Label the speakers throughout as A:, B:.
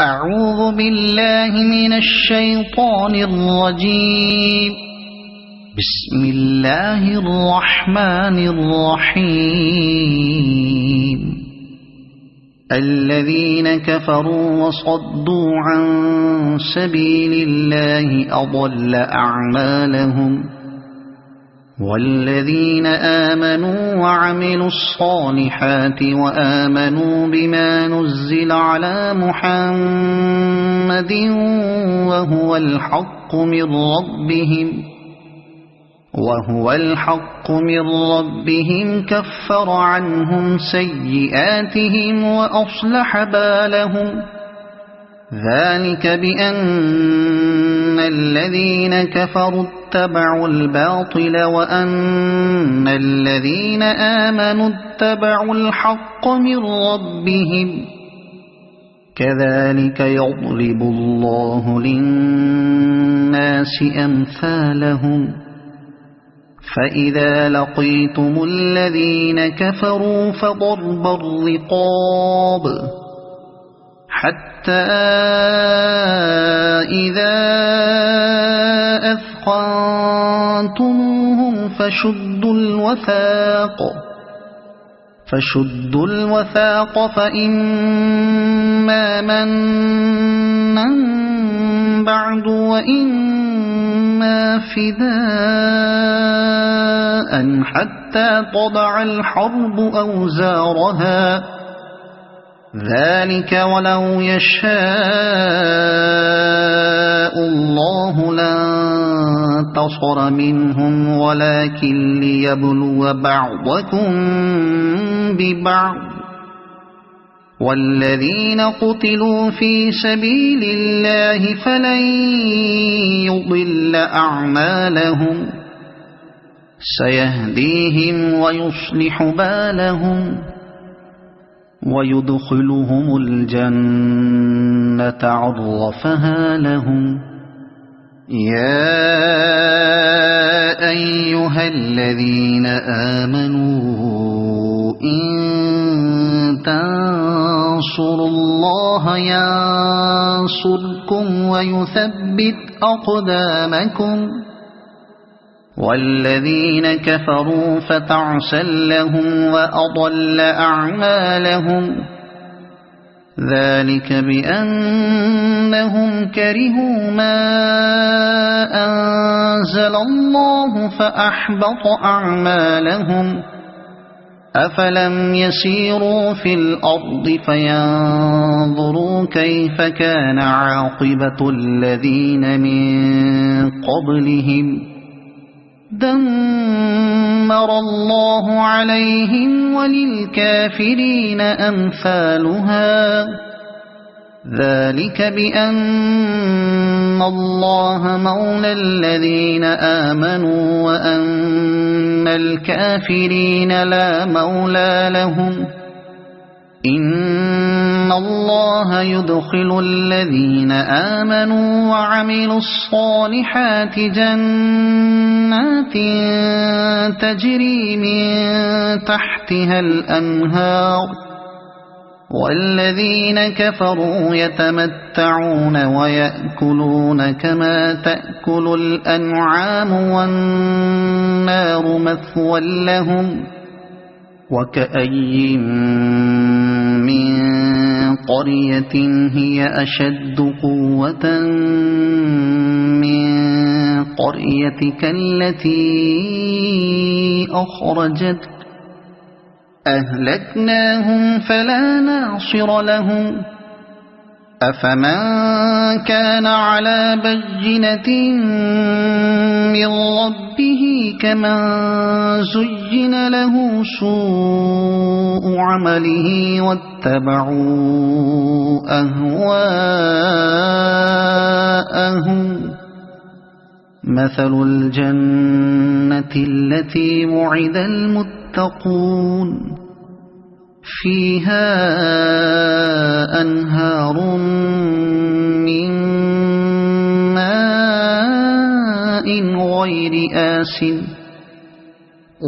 A: أعوذ بالله من الشيطان الرجيم. بسم الله الرحمن الرحيم. الذين كفروا وصدوا عن سبيل الله أضل أعمالهم، والذين آمنوا وعملوا الصالحات وآمنوا بما نزل على محمد وهو الحق من ربهم كفر عنهم سيئاتهم وأصلح بالهم. ذلك بأن الذين كفروا اتبعوا الباطل وأن الذين آمنوا اتبعوا الحق من ربهم. كذلك يضرب الله للناس أمثالهم. فإذا لقيتم الذين كفروا فضرب الرقاب حتى إذا أثخنتموهم فشدوا الوثاق فإما منا بعد وإما فداء حتى تضع الحرب أوزارها. ذلك ولو يشاء الله لانتصر منهم ولكن ليبلو بعضكم ببعض. والذين قتلوا في سبيل الله فلن يضل أعمالهم، سيهديهم ويصلح بالهم ويدخلهم الجنة عرفها لهم. يا أيها الذين آمنوا إن تنصروا الله ينصركم ويثبت أقدامكم. والذين كفروا فتعسا لهم وأضل أعمالهم. ذلك بأنهم كرهوا ما أنزل الله فأحبط أعمالهم. أفلم يسيروا في الأرض فينظروا كيف كان عاقبة الذين من قبلهم. دمر الله عليهم وللكافرين أمثالها. ذلك بأن الله مولى الذين آمنوا وأن الكافرين لا مولى لهم. إن الله يدخل الذين آمنوا وعملوا الصالحات جنات تجري من تحتها الأنهار. والذين كفروا يتمتعون ويأكلون كما تأكل الأنعام والنار مثوى لهم. وكأي من قرية هي أشد قوة من قريتك التي أخرجتك أهلكناهم فلا ناصر لهم. أفمن كان على بينة من ربه كمن زين له سوء عمله واتبعوا أهواءهم. مثل الجنة التي وعد المتقون فيها أنهار من ماء غير آسن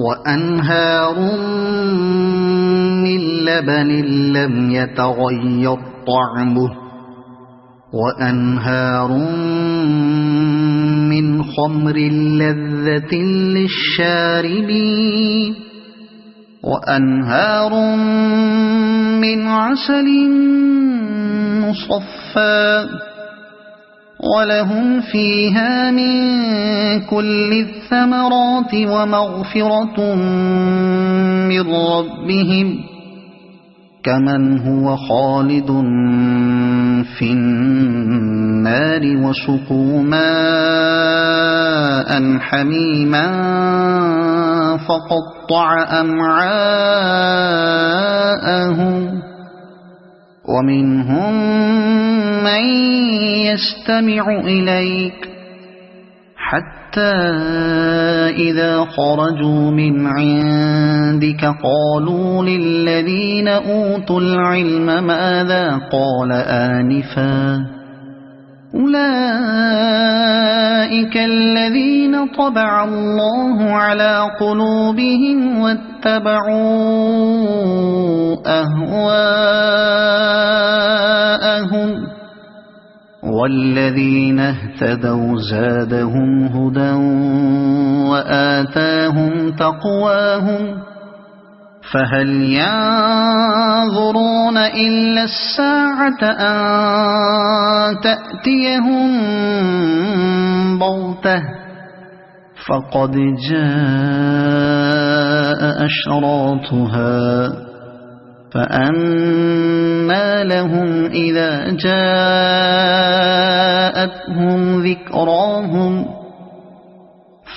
A: وأنهار من لبن لم يتغير طعمه وأنهار من خمر لذة للشاربين وأنهار من عسل مصفى ولهم فيها من كل الثمرات ومغفرة من ربهم كمن هو خالد في النار وسقوا ماء حميما فقطع أمعاءهم ومنهم من يستمع إليك حتى إذا خرجوا من عندك قالوا للذين أوتوا العلم ماذا قال آنفا أولئك الذين طبع الله على قلوبهم واتبعوا أهواءهم والذين اهتدوا زادهم هدى وآتاهم تقواهم فهل ينظرون إلا الساعة أن تأتيهم بغتة فقد جاء أشراطها فأنى لهم إذا جاءتهم ذكراهم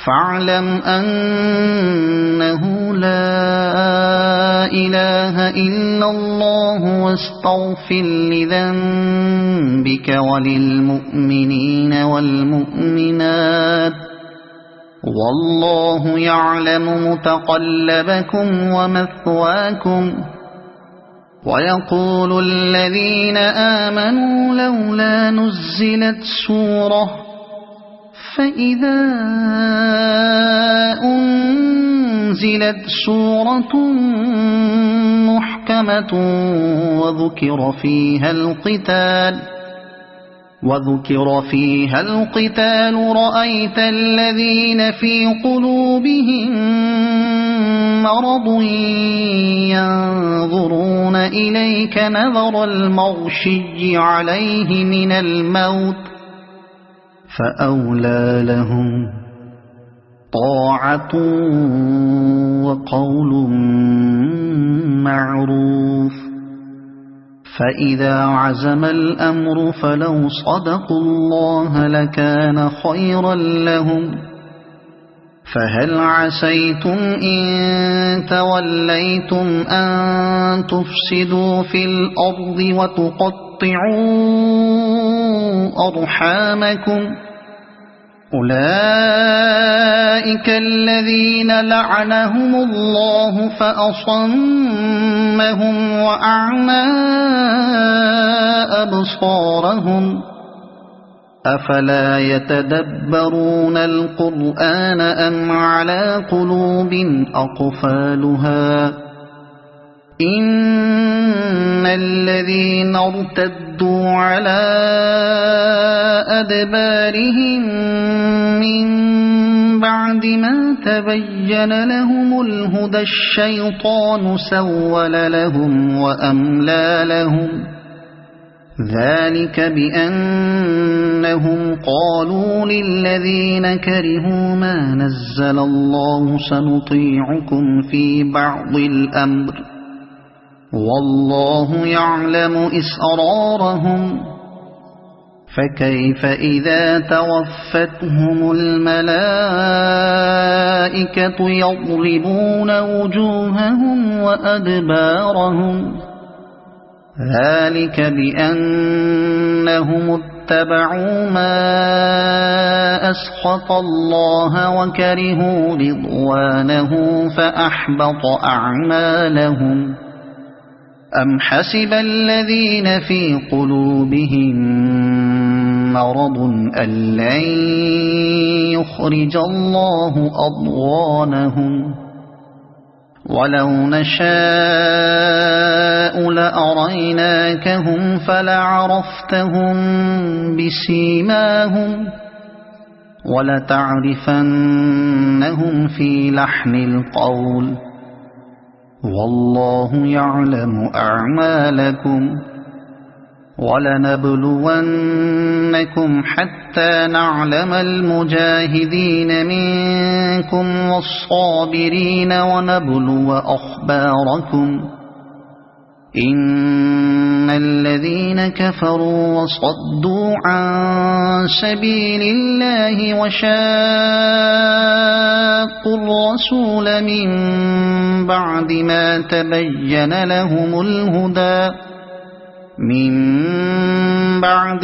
A: فاعلم أنه لا إله إلا الله واستغفر لذنبك وللمؤمنين والمؤمنات والله يعلم متقلبكم ومثواكم ويقول الذين آمنوا لولا نزلت سورة فإذا أنزلت سورة محكمة وذكر فيها القتال رأيت الذين في قلوبهم مرض ينظرون إليك نظر المغشي عليه من الموت فأولى لهم طاعة وقول معروف فإذا عزم الأمر فلو صدقوا الله لكان خيرا لهم فهل عسيتم إن توليتم أن تفسدوا في الأرض وتقطعوا أرحامكم أولئك الذين لعنهم الله فأصمهم وأعمى أبصارهم أفلا يتدبرون القرآن أم على قلوب أقفالها إن الذين ارتدوا على أدبارهم من بعد ما تبين لهم الهدى الشيطان سول لهم وأملى لهم ذلك بأنهم قالوا للذين كرهوا ما نزل الله سنطيعكم في بعض الأمر والله يعلم إسرارهم فكيف إذا توفتهم الملائكة يضربون وجوههم وأدبارهم ذلك بأنهم اتبعوا ما أسخط الله وكرهوا رضوانه فأحبط أعمالهم أم حسب الذين في قلوبهم مرض أن لن يخرج الله أضغانهم ولو نشاء لأريناكهم فلعرفتهم بسيماهم ولتعرفنهم في لحن القول والله يعلم أعمالكم ولنبلونكم حتى نعلم المجاهدين منكم والصابرين ونبلو أخباركم إن الذين كفروا وصدوا عن سبيل الله وشاقوا الرسول من بعد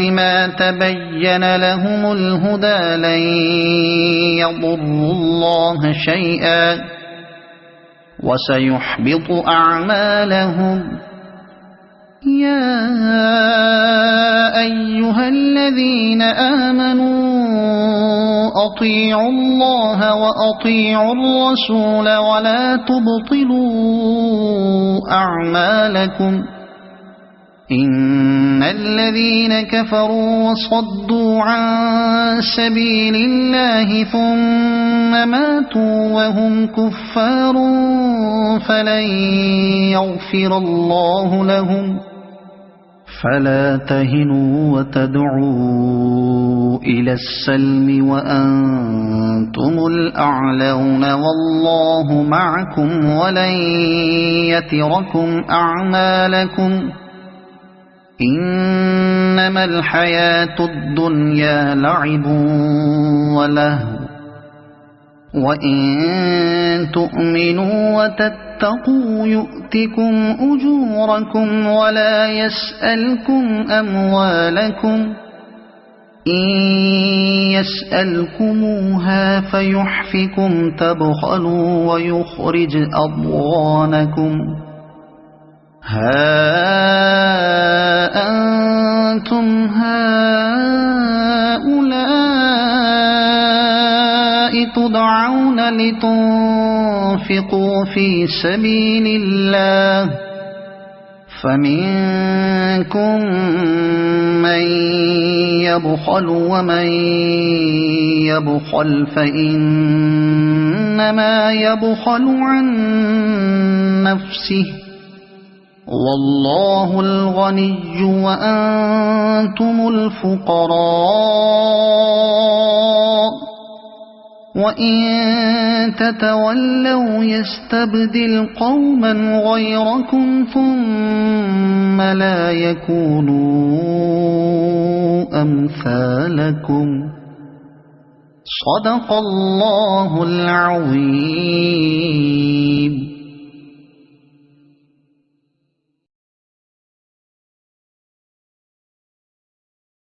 A: ما تبين لهم الهدى لن يضروا الله شيئا وسيحبط أعمالهم يا أيها الذين آمنوا أطيعوا الله وأطيعوا الرسول ولا تبطلوا أعمالكم إن الذين كفروا وصدوا عن سبيل الله ثم ماتوا وهم كفار فلن يغفر الله لهم فلا تهنوا وتدعوا إلى السلم وأنتم الأعلون والله معكم ولن يتركم أعمالكم إنما الحياة الدنيا لعب ولهو وإن تؤمنوا وتتقوا يؤتكم أجوركم ولا يسألكم أموالكم إن يسألكموها فيحفكم تبخلوا ويخرج أضغانكم ها أنتم هؤلاء تدعون لتنفقوا في سبيل الله فمنكم من يبخل ومن يبخل فإنما يبخل عن نفسه والله الغني وأنتم الفقراء وإن تتولوا يستبدل قوما غيركم ثم لا يكونوا أمثالكم صدق الله العظيم.